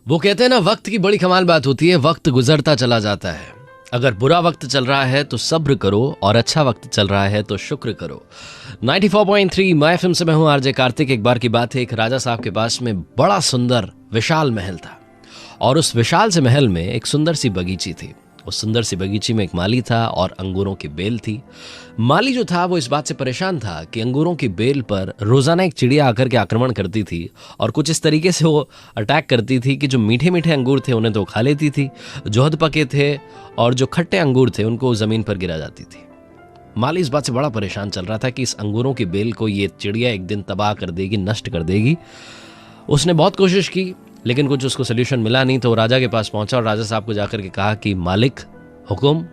वो कहते हैं ना, वक्त की बड़ी कमाल बात होती है, वक्त गुजरता चला जाता है। अगर बुरा वक्त चल रहा है तो सब्र करो और अच्छा वक्त चल रहा है तो शुक्र करो। 94.3 माय एफएम से मैं हूं आरजे कार्तिक। एक बार की बात है, एक राजा साहब के पास में बड़ा सुंदर विशाल महल था और उस विशाल से महल में एक सुंदर सी बगीची थी। उस सुंदर सी बगीची में एक माली था और अंगूरों की बेल थी। माली जो था वो इस बात से परेशान था कि अंगूरों की बेल पर रोजाना एक चिड़िया आकर के आक्रमण करती थी और कुछ इस तरीके से वो अटैक करती थी कि जो मीठे मीठे अंगूर थे उन्हें तो खा लेती थी, जो हद पके थे और जो खट्टे अंगूर थे उनको जमीन पर गिरा जाती थी। माली इस बात से बड़ा परेशान चल रहा था कि इस अंगूरों की बेल को ये चिड़िया एक दिन तबाह कर देगी, नष्ट कर देगी। उसने बहुत कोशिश की लेकिन कुछ उसको सोल्यूशन मिला नहीं, तो राजा के पास पहुंचा और राजा साहब को जाकर के कहा कि मालिक हुकुम,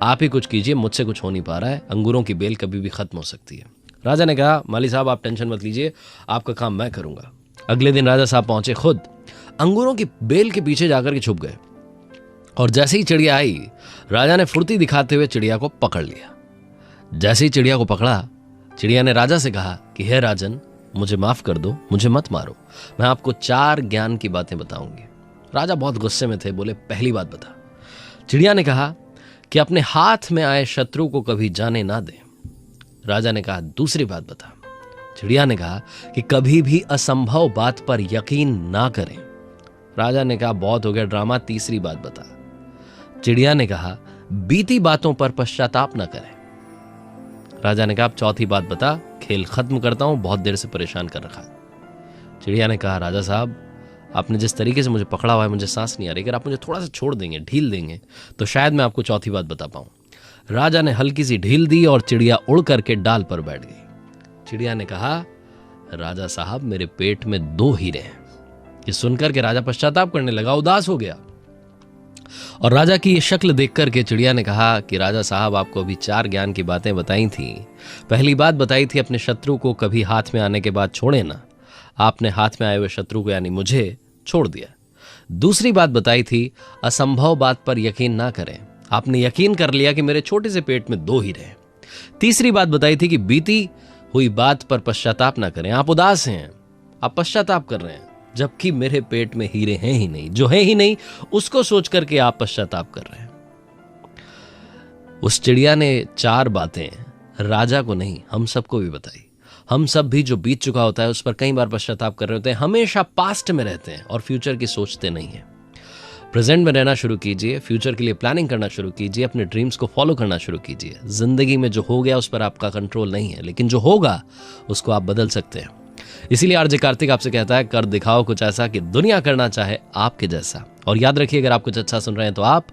आप ही कुछ कीजिए, मुझसे कुछ हो नहीं पा रहा है, अंगूरों की बेल कभी भी खत्म हो सकती है। राजा ने कहा, माली साहब आप टेंशन मत लीजिए, आपका काम मैं करूंगा। अगले दिन राजा साहब पहुंचे, खुद अंगूरों की बेल के पीछे जाकर के छुप गए और जैसे ही चिड़िया आई, राजा ने फुर्ती दिखाते हुए चिड़िया को पकड़ लिया। जैसे ही चिड़िया को पकड़ा, चिड़िया ने राजा से कहा कि हे राजन, मुझे माफ कर दो, मुझे मत मारो, मैं आपको 4 ज्ञान की बातें बताऊंगी। राजा बहुत गुस्से में थे, बोले पहली बात बता। चिड़िया ने कहा कि अपने हाथ में आए शत्रु को कभी जाने ना दें। राजा ने कहा दूसरी बात बता। चिड़िया ने कहा कि कभी भी असंभव बात पर यकीन ना करें। राजा ने कहा बहुत हो गया ड्रामा, तीसरी बात बता। चिड़िया ने कहा बीती बातों पर पश्चाताप ना करें। राजा ने कहा अब चौथी बात बता, खेल खत्म करता हूं, बहुत देर से परेशान कर रखा है। चिड़िया ने कहा राजा साहब, आपने जिस तरीके से मुझे पकड़ा हुआ है मुझे सांस नहीं आ रही, अगर आप मुझे थोड़ा सा छोड़ देंगे, ढील देंगे तो शायद मैं आपको चौथी बात बता पाऊं। राजा ने हल्की सी ढील दी और चिड़िया उड़ करके डाल पर बैठ गई। चिड़िया ने कहा राजा साहब, मेरे पेट में 2 हीरे हैं। ये सुनकर के राजा पश्चाताप करने लगा, उदास हो गया और राजा की ये शक्ल देख करके चिड़िया ने कहा कि राजा साहब, आपको अभी 4 ज्ञान की बातें बताई थी। पहली बात बताई थी अपने शत्रु को कभी हाथ में आने के बाद छोड़े ना। आपने हाथ में आए हुए शत्रु को यानी मुझे छोड़ दिया। दूसरी बात बताई थी असंभव बात पर यकीन ना करें। आपने यकीन कर लिया कि मेरे छोटे से पेट में 2 हीरे हैं। तीसरी बात बताई थी कि बीती हुई बात पर पश्चाताप ना करें। आप उदास हैं, आप पश्चाताप कर रहे हैं, जबकि मेरे पेट में हीरे हैं ही नहीं, जो है ही नहीं उसको सोच करके आप पश्चाताप कर रहे हैं। उस चिड़िया ने 4 बातें राजा को नहीं, हम सबको भी बताई। हम सब भी जो बीत चुका होता है उस पर कई बार पश्चाताप कर रहे होते हैं, हमेशा पास्ट में रहते हैं और फ्यूचर की सोचते नहीं है। प्रेजेंट में रहना शुरू कीजिए, फ्यूचर के लिए प्लानिंग करना शुरू कीजिए, अपने ड्रीम्स को फॉलो करना शुरू कीजिए। जिंदगी में जो हो गया उस पर आपका कंट्रोल नहीं है, लेकिन जो होगा उसको आप बदल सकते हैं। इसीलिए आरजे कार्तिक आपसे कहता है, कर दिखाओ कुछ ऐसा कि दुनिया करना चाहे आपके जैसा। और याद रखिए, अगर आप कुछ अच्छा सुन रहे हैं तो आप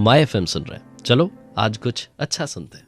माय एफएम सुन रहे हैं। चलो आज कुछ अच्छा सुनते हैं।